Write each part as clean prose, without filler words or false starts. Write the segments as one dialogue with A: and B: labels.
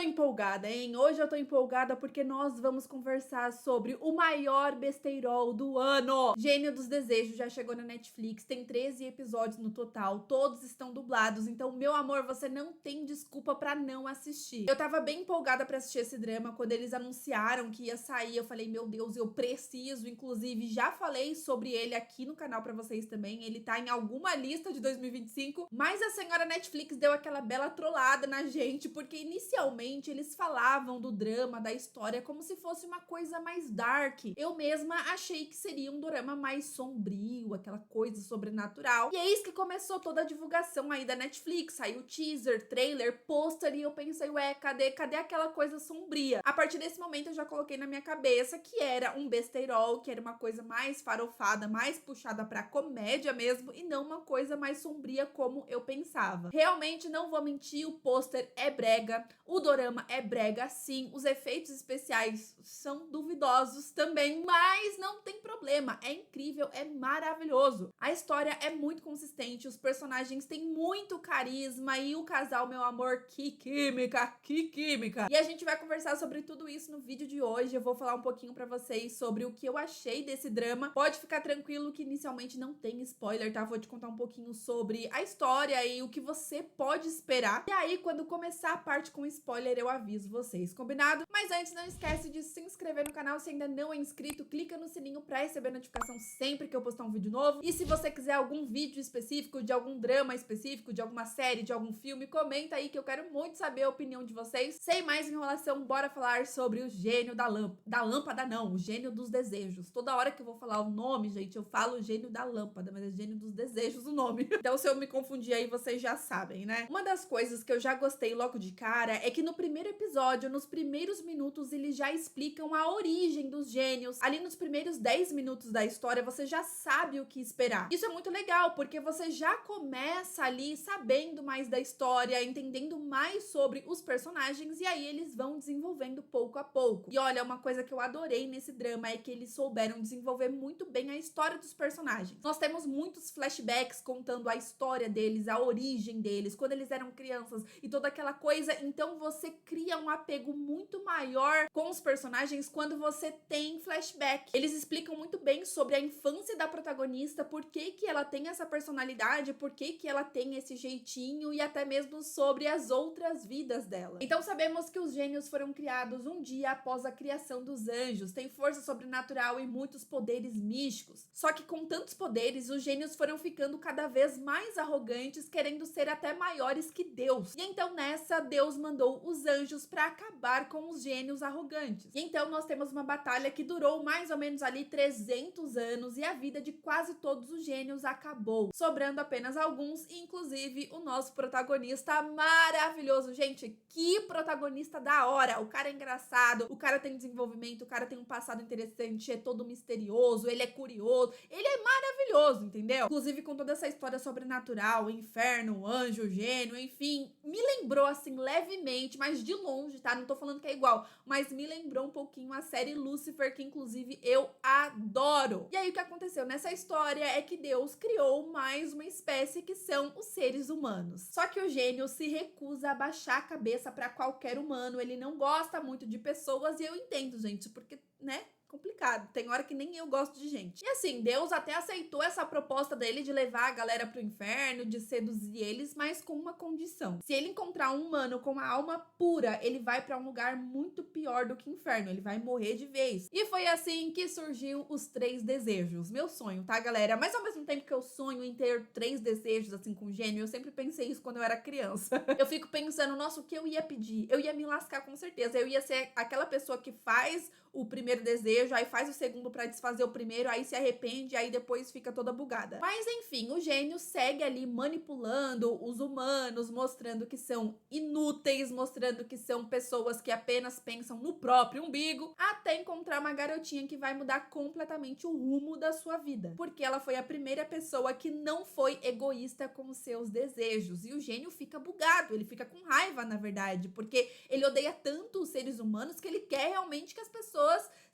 A: empolgada, hein? Hoje eu tô empolgada porque nós vamos conversar sobre o maior besteirol do ano. Gênio dos Desejos já chegou na Netflix, tem 13 episódios no total, todos estão dublados, então, meu amor, você não tem desculpa pra não assistir. Eu tava bem empolgada pra assistir esse drama, quando eles anunciaram que ia sair, eu falei, meu Deus, eu preciso, inclusive, já falei sobre ele aqui no canal pra vocês também, ele tá em alguma lista de 2025, mas a senhora Netflix deu aquela bela trollada na gente, porque inicialmente eles falavam do drama, da história, como se fosse uma coisa mais dark. Eu mesma achei que seria um drama mais sombrio, aquela coisa sobrenatural. E eis que começou toda a divulgação aí da Netflix, saiu teaser, trailer, pôster, e eu pensei, ué, cadê aquela coisa sombria? A partir desse momento eu já coloquei na minha cabeça que era um besteirol, que era uma coisa mais farofada, mais puxada pra comédia mesmo, e não uma coisa mais sombria como eu pensava. Realmente, não vou mentir, o pôster é brega, o dorama é brega sim, os efeitos especiais são duvidosos também, mas não tem problema, é incrível, é maravilhoso. A história é muito consistente, os personagens têm muito carisma e o casal, meu amor, que química, que química. E a gente vai conversar sobre tudo isso no vídeo de hoje, eu vou falar um pouquinho pra vocês sobre o que eu achei desse drama. Pode ficar tranquilo que inicialmente não tem spoiler, tá? Vou te contar um pouquinho sobre a história e o que você pode esperar. E aí, quando começar a parte com spoiler, eu aviso vocês, combinado? Mas antes, não esquece de se inscrever no canal se ainda não é inscrito, clica no sininho pra receber notificação sempre que eu postar um vídeo novo. E se você quiser algum vídeo específico, de algum drama específico, de alguma série, de algum filme, comenta aí que eu quero muito saber a opinião de vocês. Sem mais enrolação, bora falar sobre o gênio da lâmpada não, o gênio dos desejos. Toda hora que eu vou falar o nome, gente, eu falo o gênio da lâmpada, mas é gênio dos desejos o nome. Então, se eu me confundir aí, vocês já sabem, né? Uma das coisas que eu já gostei logo de cara é que no primeiro episódio, nos primeiros minutos, eles já explicam a origem dos gênios. Ali nos primeiros 10 minutos da história, você já sabe o que esperar. Isso é muito legal, porque você já começa ali sabendo mais da história, entendendo mais sobre os personagens, e aí eles vão desenvolvendo pouco a pouco. E olha, uma coisa que eu adorei nesse drama é que eles souberam desenvolver muito bem a história dos personagens. Nós temos muitos flashbacks contando a história deles, a origem deles, quando eles eram crianças e toda aquela coisa, então você cria um apego muito maior com os personagens quando você tem flashback. Eles explicam muito bem sobre a infância da protagonista, por que que ela tem essa personalidade, por que que ela tem esse jeitinho e até mesmo sobre as outras vidas dela. Então sabemos que os gênios foram criados um dia após a criação dos anjos, tem força sobrenatural e muitos poderes místicos. Só que com tantos poderes, os gênios foram ficando cada vez mais arrogantes, querendo ser até maiores que Deus. E então nessa, Deus mandou os anjos para acabar com os gênios arrogantes. E então nós temos uma batalha que durou mais ou menos ali 300 anos e a vida de quase todos os gênios acabou, sobrando apenas alguns, inclusive o nosso protagonista maravilhoso. Gente, que protagonista da hora! O cara é engraçado, o cara tem desenvolvimento, o cara tem um passado interessante, é todo misterioso, ele é curioso, ele é maravilhoso, entendeu? Inclusive com toda essa história sobrenatural, inferno, anjo, gênio, enfim, me lembrou assim levemente, mas de longe, tá? Não tô falando que é igual, mas me lembrou um pouquinho a série Lucifer, que inclusive eu adoro. E aí o que aconteceu nessa história é que Deus criou mais uma espécie que são os seres humanos. Só que o gênio se recusa a baixar a cabeça pra qualquer humano, ele não gosta muito de pessoas e eu entendo, gente, porque, né? Complicado, tem hora que nem eu gosto de gente. E assim, Deus até aceitou essa proposta dele de levar a galera pro inferno, de seduzir eles, mas com uma condição. Se ele encontrar um humano com a alma pura, ele vai pra um lugar muito pior do que inferno, ele vai morrer de vez. E foi assim que surgiu os 3 desejos. Meu sonho, tá, galera? Mas ao mesmo tempo que eu sonho em ter 3 desejos, assim, com gênio, eu sempre pensei isso quando eu era criança. Eu fico pensando, nossa, o que eu ia pedir? Eu ia me lascar com certeza, eu ia ser aquela pessoa que faz o primeiro desejo, aí faz o segundo pra desfazer o primeiro, aí se arrepende, aí depois fica toda bugada. Mas enfim, o gênio segue ali manipulando os humanos, mostrando que são inúteis, mostrando que são pessoas que apenas pensam no próprio umbigo, até encontrar uma garotinha que vai mudar completamente o rumo da sua vida. Porque ela foi a primeira pessoa que não foi egoísta com os seus desejos. E o gênio fica bugado, ele fica com raiva, na verdade, porque ele odeia tanto os seres humanos que ele quer realmente que as pessoas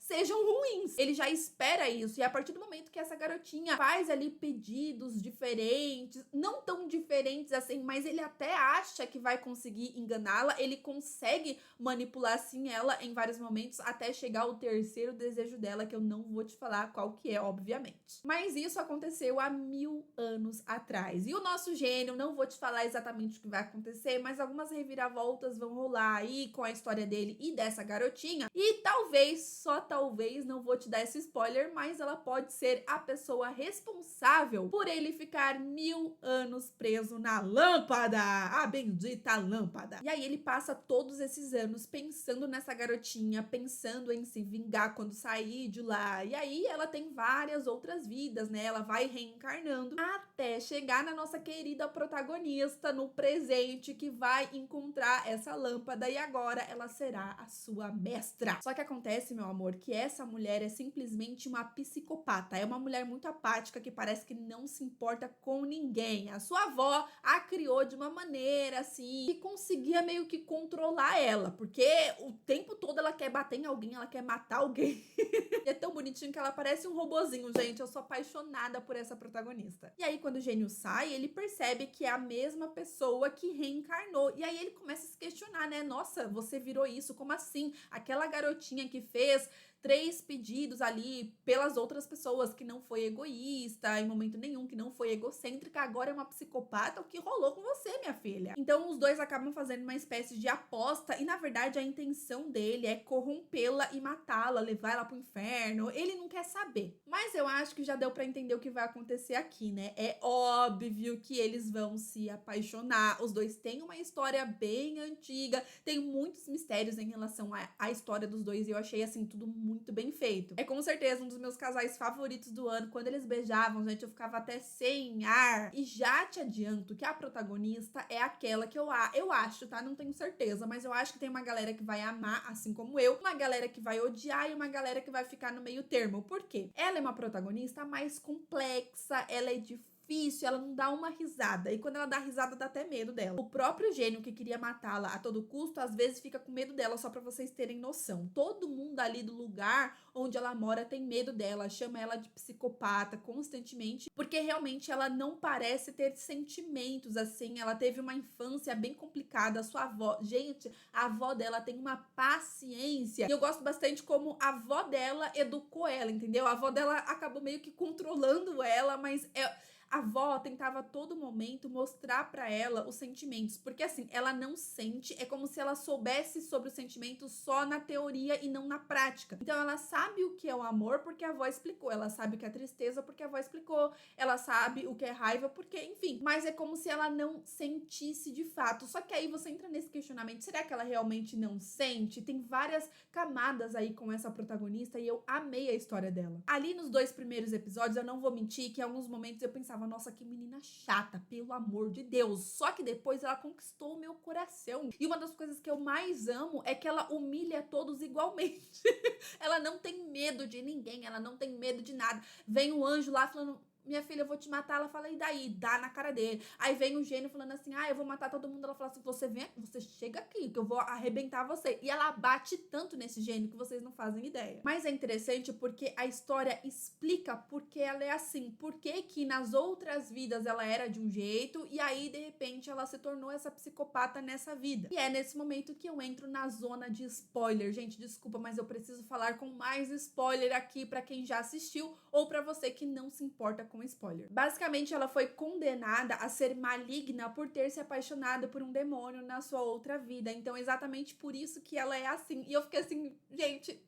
A: sejam ruins. Ele já espera isso. E a partir do momento que essa garotinha faz ali pedidos diferentes, não tão diferentes assim, mas ele até acha que vai conseguir enganá-la, ele consegue manipular assim ela em vários momentos até chegar ao terceiro desejo dela, que eu não vou te falar qual que é, obviamente. Mas isso aconteceu há 1000 anos atrás. E o nosso gênio, não vou te falar exatamente o que vai acontecer, mas algumas reviravoltas vão rolar aí com a história dele e dessa garotinha. E talvez, só talvez, não vou te dar esse spoiler, mas ela pode ser a pessoa responsável por ele ficar 1000 anos preso na lâmpada, a bendita lâmpada. E aí ele passa todos esses anos pensando nessa garotinha, pensando em se vingar quando sair de lá. E aí ela tem várias outras vidas, né? Ela vai reencarnando até chegar na nossa querida protagonista no presente, que vai encontrar essa lâmpada e agora ela será a sua mestra. Só que acontece, meu amor, que essa mulher é simplesmente uma psicopata. É uma mulher muito apática que parece que não se importa com ninguém. A sua avó a criou de uma maneira assim que conseguia meio que controlar ela, porque o tempo todo ela quer bater em alguém, ela quer matar alguém. E é tão bonitinho que ela parece um robozinho, gente. Eu sou apaixonada por essa protagonista. E aí, quando o gênio sai, ele percebe que é a mesma pessoa que reencarnou. E aí ele começa a se questionar, né? Nossa, você virou isso? Como assim? Aquela garotinha que fez 3 pedidos ali pelas outras pessoas, que não foi egoísta em momento nenhum, que não foi egocêntrica, agora é uma psicopata. O que rolou com você, minha filha? Então os dois acabam fazendo uma espécie de aposta e na verdade a intenção dele é corrompê-la e matá-la, levar ela pro inferno. Ele não quer saber. Mas eu acho que já deu pra entender o que vai acontecer aqui, né? É óbvio que eles vão se apaixonar. Os dois têm uma história bem antiga, tem muitos mistérios em relação à história dos dois e eu achei assim tudo muito bem feito. É com certeza um dos meus casais favoritos do ano. Quando eles beijavam, gente, eu ficava até sem ar. E já te adianto que a protagonista é aquela que eu acho, tá? Não tenho certeza, mas eu acho que tem uma galera que vai amar, assim como eu, uma galera que vai odiar e uma galera que vai ficar no meio termo. Por quê? Ela é uma protagonista mais complexa, ela é difícil, ela não dá uma risada. E quando ela dá risada, dá até medo dela. O próprio gênio que queria matá-la a todo custo, às vezes fica com medo dela, só pra vocês terem noção. Todo mundo ali do lugar onde ela mora tem medo dela, chama ela de psicopata constantemente, porque realmente ela não parece ter sentimentos assim. Ela teve uma infância bem complicada. A sua avó, gente, a avó dela tem uma paciência. E eu gosto bastante como a avó dela educou ela, entendeu? A avó dela acabou meio que controlando ela, mas a avó tentava a todo momento mostrar pra ela os sentimentos, porque assim, ela não sente, é como se ela soubesse sobre os sentimentos só na teoria e não na prática. Então ela sabe o que é o amor porque a avó explicou, ela sabe o que é tristeza porque a avó explicou, ela sabe o que é raiva porque, enfim, mas é como se ela não sentisse de fato. Só que aí você entra nesse questionamento, será que ela realmente não sente? Tem várias camadas aí com essa protagonista e eu amei a história dela. Ali nos 2 primeiros episódios, eu não vou mentir que em alguns momentos eu pensava, nossa, que menina chata, pelo amor de Deus. Só que depois ela conquistou o meu coração. E uma das coisas que eu mais amo é que ela humilha todos igualmente. Ela não tem medo de ninguém, ela não tem medo de nada. Vem um anjo lá falando, minha filha, eu vou te matar. Ela fala, e daí? Dá na cara dele. Aí vem o gênio falando assim, eu vou matar todo mundo. Ela fala assim, você vem aqui, você chega aqui, que eu vou arrebentar você. E ela bate tanto nesse gênio que vocês não fazem ideia. Mas é interessante porque a história explica por que ela é assim. Por que nas outras vidas ela era de um jeito e aí, de repente, ela se tornou essa psicopata nessa vida. E é nesse momento que eu entro na zona de spoiler. Gente, desculpa, mas eu preciso falar com mais spoiler aqui pra quem já assistiu ou pra você que não se importa com spoiler. Basicamente, ela foi condenada a ser maligna por ter se apaixonado por um demônio na sua outra vida. Então, exatamente por isso que ela é assim. E eu fiquei assim, gente,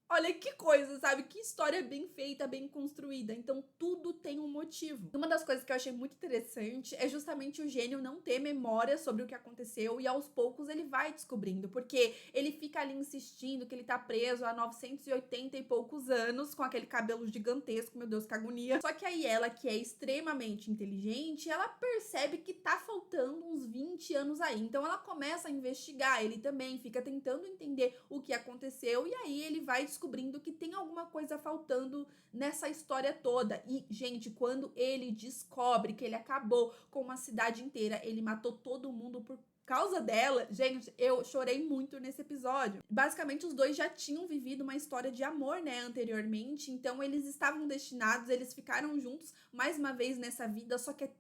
A: olha que coisa, sabe? Que história bem feita, bem construída. Então, tudo tem um motivo. Uma das coisas que eu achei muito interessante é justamente o gênio não ter memória sobre o que aconteceu e aos poucos ele vai descobrindo, porque ele fica ali insistindo que ele tá preso há 980 e poucos anos com aquele cabelo gigantesco, meu Deus, que agonia. Só que aí ela, que é extremamente inteligente, ela percebe que tá faltando uns 20 anos aí. Então, ela começa a investigar, ele também fica tentando entender o que aconteceu e aí ele vai descobrindo que tem alguma coisa faltando nessa história toda. E, gente, quando ele descobre que ele acabou com uma cidade inteira, ele matou todo mundo por causa dela, gente, eu chorei muito nesse episódio. Basicamente, os dois já tinham vivido uma história de amor, né, anteriormente, então eles estavam destinados, eles ficaram juntos mais uma vez nessa vida, só que é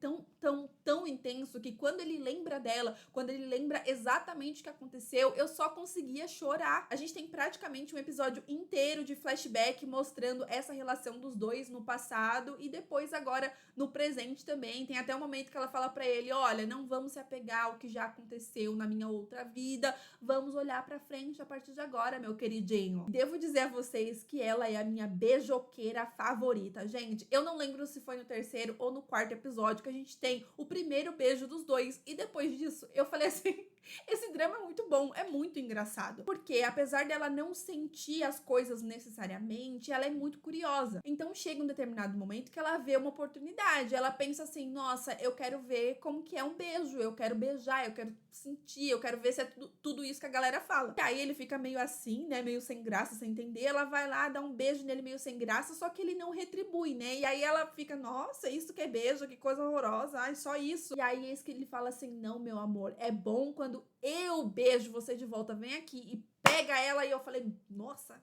A: tão intenso que quando ele lembra dela, quando ele lembra exatamente o que aconteceu, eu só conseguia chorar. A gente tem praticamente um episódio inteiro de flashback mostrando essa relação dos dois no passado e depois agora no presente também. Tem até um momento que ela fala pra ele, olha, não vamos se apegar ao que já aconteceu na minha outra vida, vamos olhar pra frente a partir de agora, meu queridinho. Devo dizer a vocês que ela é a minha beijoqueira favorita, gente. Eu não lembro se foi no terceiro ou no quarto episódio que a gente tem o primeiro beijo dos dois e depois disso eu falei assim, esse drama é muito bom, é muito engraçado. Porque apesar dela não sentir as coisas necessariamente, ela é muito curiosa. Então chega um determinado momento que ela vê uma oportunidade. Ela pensa assim, nossa, eu quero ver como que é um beijo, eu quero beijar, eu quero sentir, eu quero ver se é tudo isso que a galera fala. E aí ele fica meio assim, né, meio sem graça, sem entender. Ela vai lá, dá um beijo nele meio sem graça, só que ele não retribui, né? E aí ela fica, nossa, isso que é beijo, que coisa horrorosa, ai, só isso. E aí é isso que ele fala assim, não, meu amor, é bom quando eu beijo você de volta, vem aqui e pega ela. E eu falei, nossa,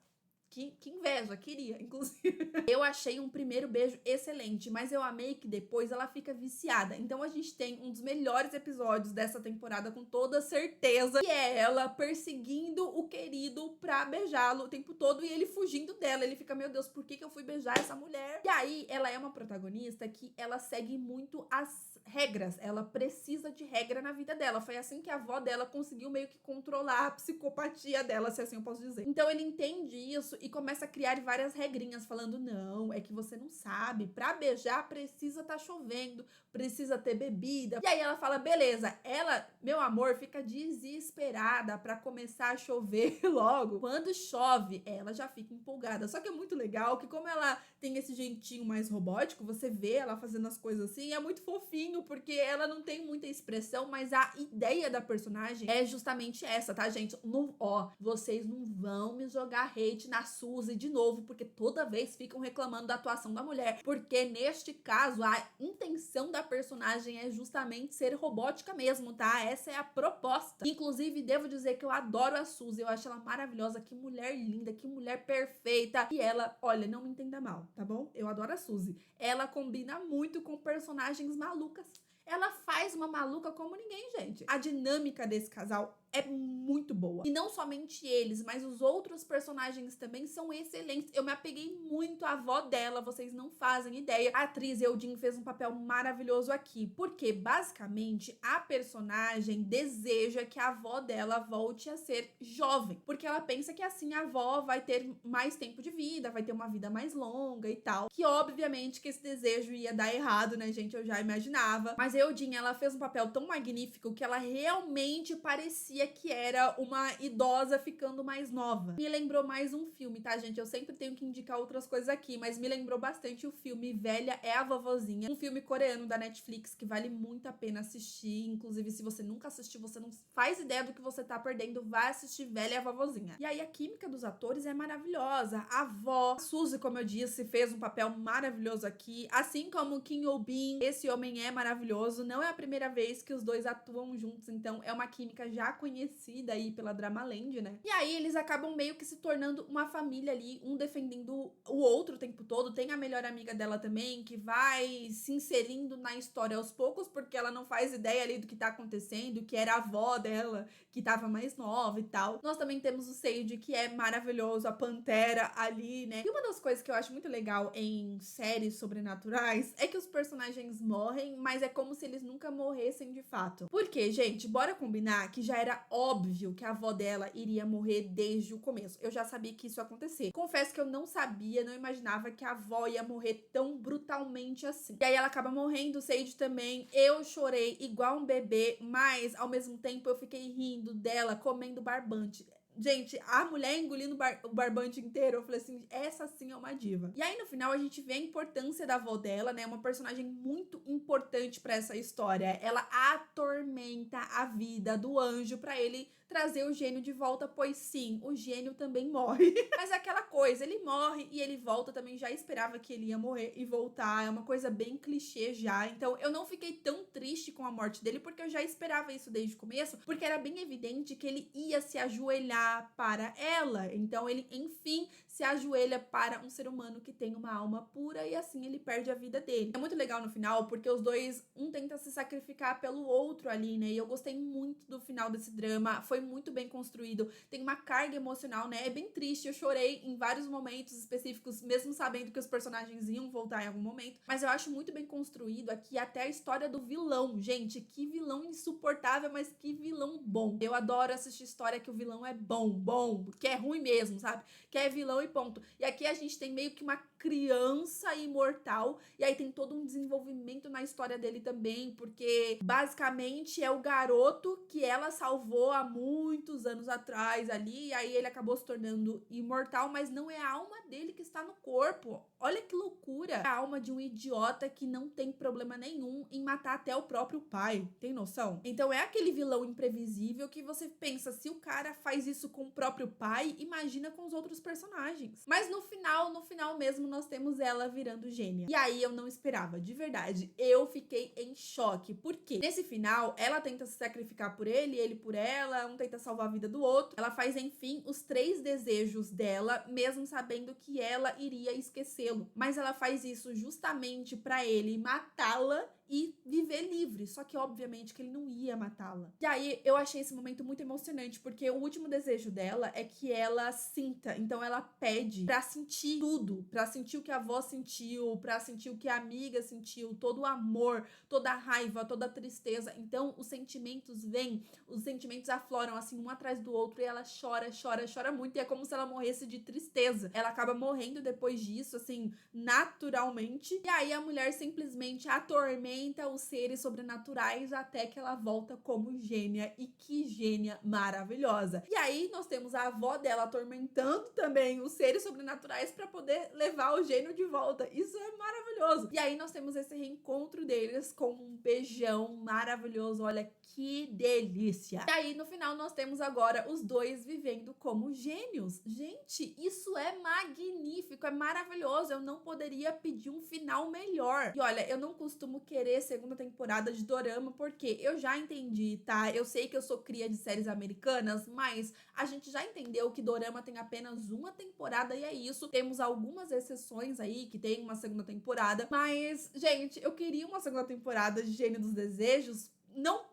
A: que inveja, queria, inclusive. Eu achei um primeiro beijo excelente, mas eu amei que depois ela fica viciada. Então a gente tem um dos melhores episódios dessa temporada, com toda certeza, que é ela perseguindo o querido pra beijá-lo o tempo todo e ele fugindo dela. Ele fica, meu Deus, por que eu fui beijar essa mulher? E aí ela é uma protagonista que ela segue muito as regras, ela precisa de regra na vida dela. Foi assim que a avó dela conseguiu meio que controlar a psicopatia dela, se assim eu posso dizer. Então ele entende isso e começa a criar várias regrinhas, falando, não, é que você não sabe, pra beijar precisa tá chovendo, precisa ter bebida. E aí ela fala, beleza, ela, meu amor, fica desesperada pra começar a chover logo. Quando chove, ela já fica empolgada. Só que é muito legal que como ela tem esse jeitinho mais robótico, você vê ela fazendo as coisas assim, é muito fofinho, porque ela não tem muita expressão, mas a ideia da personagem é justamente essa, tá, gente? Não, ó, vocês não vão me jogar hate na Suzy de novo, porque toda vez ficam reclamando da atuação da mulher, porque neste caso a intenção da personagem é justamente ser robótica mesmo, tá? Essa é a proposta. Inclusive, devo dizer que eu adoro a Suzy, eu acho ela maravilhosa, que mulher linda, que mulher perfeita. E ela, olha, não me entenda mal, tá bom? Eu adoro a Suzy. Ela combina muito com personagens malucas. Ela faz uma maluca como ninguém, gente. A dinâmica desse casal é muito boa. E não somente eles, mas os outros personagens também são excelentes. Eu me apeguei muito à avó dela, vocês não fazem ideia. A atriz Eudine fez um papel maravilhoso aqui, porque basicamente a personagem deseja que a avó dela volte a ser jovem, porque ela pensa que assim a avó vai ter mais tempo de vida, vai ter uma vida mais longa e tal. Que obviamente que esse desejo ia dar errado, né, gente? Eu já imaginava. Mas a Eudine, ela fez um papel tão magnífico que ela realmente parecia que era uma idosa ficando mais nova. Me lembrou mais um filme, tá, gente? Eu sempre tenho que indicar outras coisas aqui, mas me lembrou bastante o filme Velha é a Vovozinha, um filme coreano da Netflix que vale muito a pena assistir. Inclusive, se você nunca assistiu, você não faz ideia do que você tá perdendo, vai assistir Velha é a Vovozinha. E aí a química dos atores é maravilhosa. A avó, a Suzy, como eu disse, fez um papel maravilhoso aqui, assim como Kim Yo-bin. Esse homem é maravilhoso. Não é a primeira vez que os dois atuam juntos, então é uma química já conhecida aí pela Dramaland, né? E aí eles acabam meio que se tornando uma família ali, um defendendo o outro o tempo todo. Tem a melhor amiga dela também, que vai se inserindo na história aos poucos, porque ela não faz ideia ali do que tá acontecendo, que era a avó dela, que tava mais nova e tal. Nós também temos o Sage, que é maravilhoso, a Pantera ali, né? E uma das coisas que eu acho muito legal em séries sobrenaturais é que os personagens morrem, mas é como se eles nunca morressem de fato. Porque, gente, bora combinar que já era óbvio que a avó dela iria morrer desde o começo. Eu já sabia que isso ia acontecer. Confesso que eu não sabia, não imaginava que a avó ia morrer tão brutalmente assim. E aí ela acaba morrendo, o Sage também. Eu chorei igual um bebê, mas ao mesmo tempo eu fiquei rindo dela comendo barbante. Gente, a mulher engolindo o barbante inteiro, eu falei assim, essa sim é uma diva. E aí no final a gente vê a importância da avó dela, né? Uma personagem muito importante pra essa história. Ela atormenta a vida do anjo pra ele trazer o gênio de volta, pois sim, o gênio também morre. Mas é aquela coisa, ele morre e ele volta, também já esperava que ele ia morrer e voltar, é uma coisa bem clichê já, então eu não fiquei tão triste com a morte dele, porque eu já esperava isso desde o começo, porque era bem evidente que ele ia se ajoelhar para ela, então ele, enfim, se ajoelha para um ser humano que tem uma alma pura e assim ele perde a vida dele. É muito legal no final, porque os dois, um tenta se sacrificar pelo outro ali, né, e eu gostei muito do final desse drama, foi muito bem construído, tem uma carga emocional, né, é bem triste, eu chorei em vários momentos específicos, mesmo sabendo que os personagens iam voltar em algum momento, mas eu acho muito bem construído aqui até a história do vilão, gente, que vilão insuportável, mas que vilão bom. Eu adoro assistir história que o vilão é bom, que é ruim mesmo, sabe? Que é vilão e ponto. E aqui a gente tem meio que uma criança imortal, e aí tem todo um desenvolvimento na história dele também, porque basicamente é o garoto que ela salvou há muitos anos atrás ali, e aí ele acabou se tornando imortal, mas não é a alma dele que está no corpo. Olha que loucura! É a alma de um idiota que não tem problema nenhum em matar até o próprio pai. Tem noção? Então é aquele vilão imprevisível que você pensa, se o cara faz isso com o próprio pai, imagina com os outros personagens. Mas no final mesmo, nós temos ela virando gênia. E aí eu não esperava, de verdade. Eu fiquei em choque. Por quê? Nesse final, ela tenta se sacrificar por ele por ela, um tenta salvar a vida do outro. Ela faz, enfim, os 3 desejos dela, mesmo sabendo que ela iria esquecê-lo. Mas ela faz isso justamente pra ele matá-la e viver livre, só que obviamente que ele não ia matá-la. E aí eu achei esse momento muito emocionante, porque o último desejo dela é que ela sinta, então ela pede pra sentir tudo, pra sentir o que a avó sentiu, pra sentir o que a amiga sentiu, todo o amor, toda a raiva, toda a tristeza. Então os sentimentos vêm, os sentimentos afloram assim um atrás do outro e ela chora muito, e é como se ela morresse de tristeza. Ela acaba morrendo depois disso, assim, naturalmente, e aí a mulher simplesmente atormenta os seres sobrenaturais até que ela volta como gênia, e que gênia maravilhosa. E aí nós temos a avó dela atormentando também os seres sobrenaturais para poder levar o gênio de volta. Isso é maravilhoso. E aí nós temos esse reencontro deles com um beijão maravilhoso. Olha que delícia. E aí no final nós temos agora os dois vivendo como gênios. Gente, isso é magnífico, é maravilhoso. Eu não poderia pedir um final melhor. E olha, eu não costumo querer segunda temporada de dorama, porque eu já entendi, tá? Eu sei que eu sou cria de séries americanas, mas a gente já entendeu que dorama tem apenas uma temporada e é isso. Temos algumas exceções aí que tem uma segunda temporada, mas, gente, eu queria uma segunda temporada de Gênio dos Desejos, não...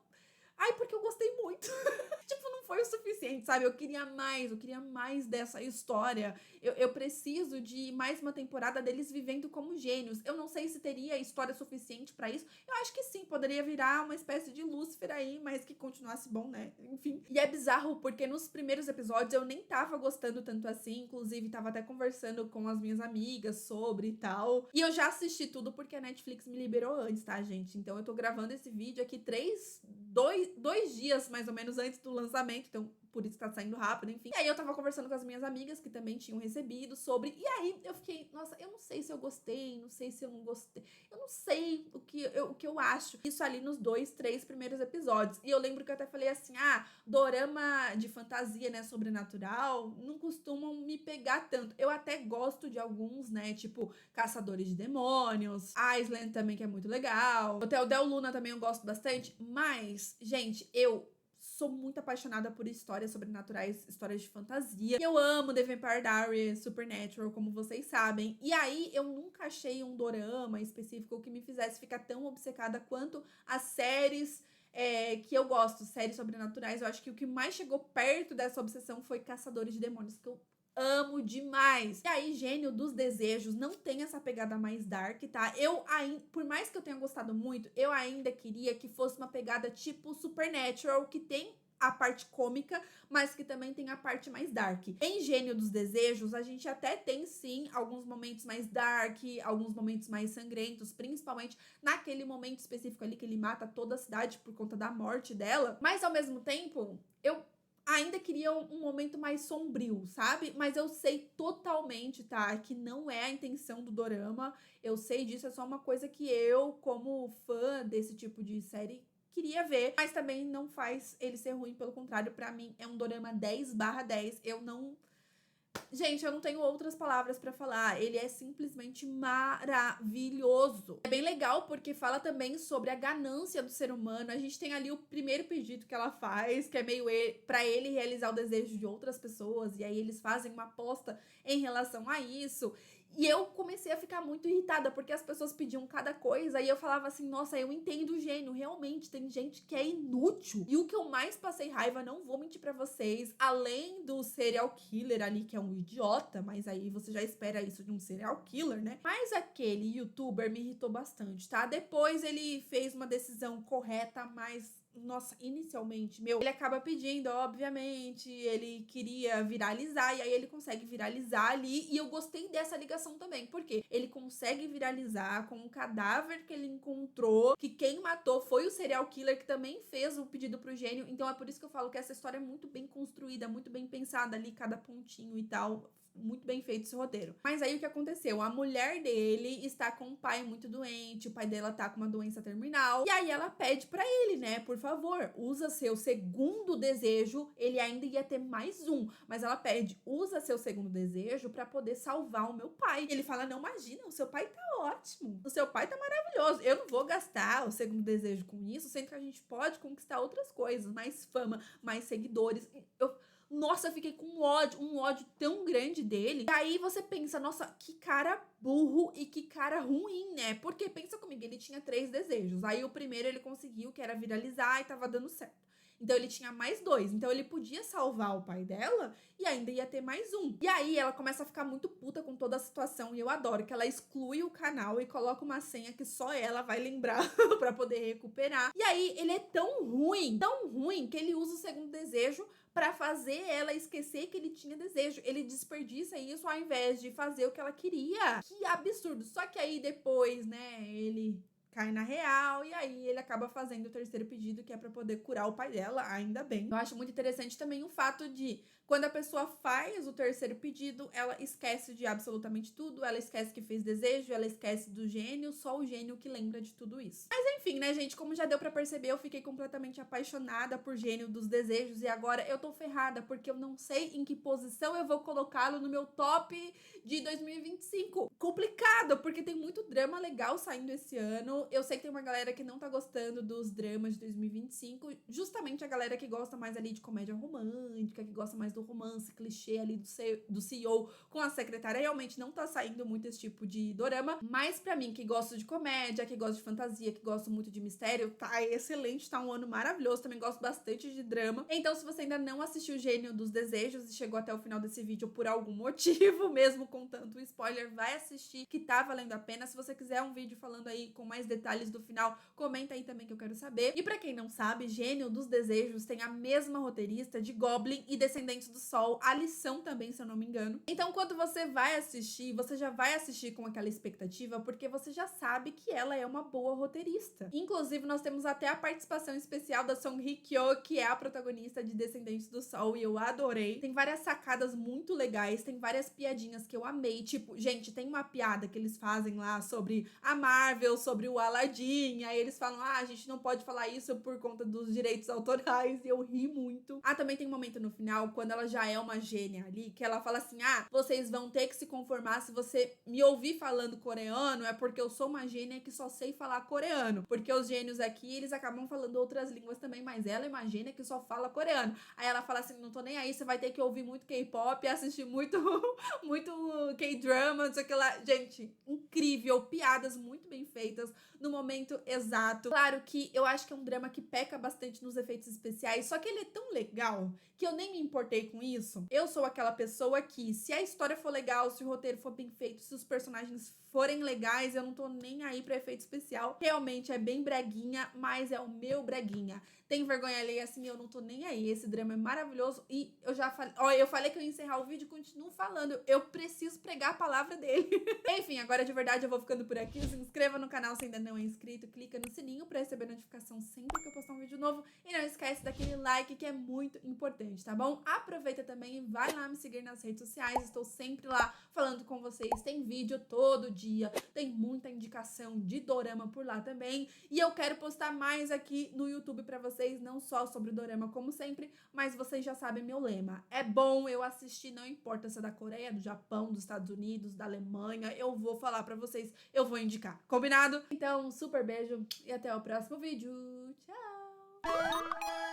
A: Ai, porque eu gostei muito. Tipo, não foi o suficiente, sabe? Eu queria mais dessa história. Eu preciso de mais uma temporada deles vivendo como gênios. Eu não sei se teria história suficiente pra isso. Eu acho que sim, poderia virar uma espécie de Lúcifer aí, mas que continuasse bom, né? Enfim. E é bizarro, porque nos primeiros episódios eu nem tava gostando tanto assim. Inclusive, tava até conversando com as minhas amigas sobre e tal. E eu já assisti tudo porque a Netflix me liberou antes, tá, gente? Então eu tô gravando esse vídeo aqui dois dias mais ou menos antes do lançamento, então por isso tá saindo rápido, enfim. E aí eu tava conversando com as minhas amigas que também tinham recebido sobre, e aí eu fiquei, nossa, eu não sei se eu gostei, não sei se eu não gostei, eu não sei o que eu acho. Isso ali nos 3 primeiros episódios. E eu lembro que eu até falei assim, dorama de fantasia, né, sobrenatural, não costumam me pegar tanto. Eu até gosto de alguns, né, tipo Caçadores de Demônios, Island também, que é muito legal, Hotel Del Luna também eu gosto bastante, mas, gente, eu sou muito apaixonada por histórias sobrenaturais, histórias de fantasia. Eu amo The Vampire Diaries, Supernatural, como vocês sabem. E aí, eu nunca achei um dorama específico que me fizesse ficar tão obcecada quanto as séries que eu gosto, séries sobrenaturais. Eu acho que o que mais chegou perto dessa obsessão foi Caçadores de Demônios, que eu amo demais. E aí, Gênio dos Desejos não tem essa pegada mais dark, tá? Por mais que eu tenha gostado muito, eu ainda queria que fosse uma pegada tipo Supernatural, que tem a parte cômica, mas que também tem a parte mais dark. Em Gênio dos Desejos, a gente até tem, sim, alguns momentos mais dark, alguns momentos mais sangrentos, principalmente naquele momento específico ali que ele mata toda a cidade por conta da morte dela. Mas, ao mesmo tempo, eu ainda queria um momento mais sombrio, sabe? Mas eu sei totalmente, tá? Que não é a intenção do dorama. Eu sei disso, é só uma coisa que eu, como fã desse tipo de série, queria ver, mas também não faz ele ser ruim, pelo contrário, pra mim é um dorama 10/10. Eu não... Gente, eu não tenho outras palavras pra falar. Ele é simplesmente maravilhoso. É bem legal porque fala também sobre a ganância do ser humano. A gente tem ali o primeiro pedido que ela faz, que é meio pra ele realizar o desejo de outras pessoas. E aí eles fazem uma aposta em relação a isso. E eu comecei a ficar muito irritada, porque as pessoas pediam cada coisa, e eu falava assim, nossa, eu entendo o gênio, realmente, tem gente que é inútil. E o que eu mais passei raiva, não vou mentir pra vocês, além do serial killer ali, que é um idiota, mas aí você já espera isso de um serial killer, né? Mas aquele youtuber me irritou bastante, tá? Depois ele fez uma decisão correta, mas... Nossa, inicialmente, ele acaba pedindo, obviamente, ele queria viralizar, e aí ele consegue viralizar ali, e eu gostei dessa ligação também, porque ele consegue viralizar com o cadáver que ele encontrou, que quem matou foi o serial killer, que também fez o pedido pro gênio, então é por isso que eu falo que essa história é muito bem construída, muito bem pensada ali, cada pontinho e tal, muito bem feito esse roteiro. Mas aí o que aconteceu? A mulher dele está com um pai muito doente, o pai dela tá com uma doença terminal, e aí ela pede pra ele, né, por favor, usa seu segundo desejo, ele ainda ia ter mais um, mas ela pede, usa seu segundo desejo pra poder salvar o meu pai. E ele fala, não, imagina, o seu pai tá ótimo, o seu pai tá maravilhoso, eu não vou gastar o segundo desejo com isso, sendo que a gente pode conquistar outras coisas, mais fama, mais seguidores. Nossa, eu fiquei com um ódio tão grande dele. E aí você pensa, nossa, que cara burro e que cara ruim, né? Porque pensa comigo, ele tinha 3 desejos. Aí o primeiro ele conseguiu, que era viralizar, e tava dando certo. Então ele tinha mais 2. Então ele podia salvar o pai dela e ainda ia ter mais um. E aí ela começa a ficar muito puta com toda a situação. E eu adoro que ela exclui o canal e coloca uma senha que só ela vai lembrar pra poder recuperar. E aí ele é tão ruim, que ele usa o segundo desejo pra fazer ela esquecer que ele tinha desejo. Ele desperdiça isso ao invés de fazer o que ela queria. Que absurdo. Só que aí depois, né, ele cai na real, e aí ele acaba fazendo o terceiro pedido, que é pra poder curar o pai dela, ainda bem. Eu acho muito interessante também o fato de, quando a pessoa faz o terceiro pedido, ela esquece de absolutamente tudo, ela esquece que fez desejo, ela esquece do gênio, só o gênio que lembra de tudo isso. Mas enfim, né, gente, como já deu pra perceber, eu fiquei completamente apaixonada por Gênio dos Desejos, e agora eu tô ferrada, porque eu não sei em que posição eu vou colocá-lo no meu top de 2025. Complicado, porque tem muito drama legal saindo esse ano. Eu sei que tem uma galera que não tá gostando dos dramas de 2025, justamente a galera que gosta mais ali de comédia romântica, que gosta mais do romance clichê ali do CEO com a secretária. Realmente não tá saindo muito esse tipo de dorama, mas pra mim, que gosto de comédia, que gosto de fantasia, que gosto muito de mistério, tá excelente, tá um ano maravilhoso. Também gosto bastante de drama. Então, se você ainda não assistiu Gênio dos Desejos e chegou até o final desse vídeo por algum motivo, mesmo com tanto spoiler, vai assistir, que tá valendo a pena. Se você quiser um vídeo falando aí com mais detalhes do final, comenta aí também que eu quero saber. E pra quem não sabe, Gênio dos Desejos tem a mesma roteirista de Goblin e Descendentes do Sol, a Lição também, se eu não me engano. Então, quando você vai assistir, você já vai assistir com aquela expectativa, porque você já sabe que ela é uma boa roteirista. Inclusive, nós temos até a participação especial da Song Hye-kyo, que é a protagonista de Descendentes do Sol, e eu adorei. Tem várias sacadas muito legais, tem várias piadinhas que eu amei. Tipo, gente, tem uma piada que eles fazem lá sobre a Marvel, sobre o Aladdin, aí eles falam, ah, a gente não pode falar isso por conta dos direitos autorais, e eu ri muito. Ah, também tem um momento no final, quando ela já é uma gênia ali, que ela fala assim, ah, vocês vão ter que se conformar se você me ouvir falando coreano, é porque eu sou uma gênia que só sei falar coreano, porque os gênios aqui, eles acabam falando outras línguas também, mas ela é uma gênia que só fala coreano. Aí ela fala assim, não tô nem aí, você vai ter que ouvir muito K-pop, assistir muito K-drama, não sei o que lá. Gente, incrível, piadas muito bem feitas no momento exato. Claro que eu acho que é um drama que peca bastante nos efeitos especiais, só que ele é tão legal que eu nem me importei com isso. Eu sou aquela pessoa que, se a história for legal, se o roteiro for bem feito, se os personagens forem legais, eu não tô nem aí pra efeito especial. Realmente é bem breguinha, mas é o meu breguinha. Tem vergonha alheia assim, eu não tô nem aí. Esse drama é maravilhoso e eu já falei... Ó, eu falei que eu ia encerrar o vídeo e continuo falando. Eu preciso pregar a palavra dele. Enfim, agora de verdade eu vou ficando por aqui. Se inscreva no canal se ainda não é inscrito. Clica no sininho pra receber notificação sempre que eu postar um vídeo novo. E não esquece daquele like que é muito importante, tá bom? Aproveita aproveita também e vai lá me seguir nas redes sociais, estou sempre lá falando com vocês, tem vídeo todo dia, tem muita indicação de dorama por lá também, e eu quero postar mais aqui no YouTube pra vocês, não só sobre dorama como sempre, mas vocês já sabem meu lema, é bom eu assistir, não importa se é da Coreia, do Japão, dos Estados Unidos, da Alemanha, eu vou falar pra vocês, eu vou indicar, combinado? Então, super beijo e até o próximo vídeo, tchau!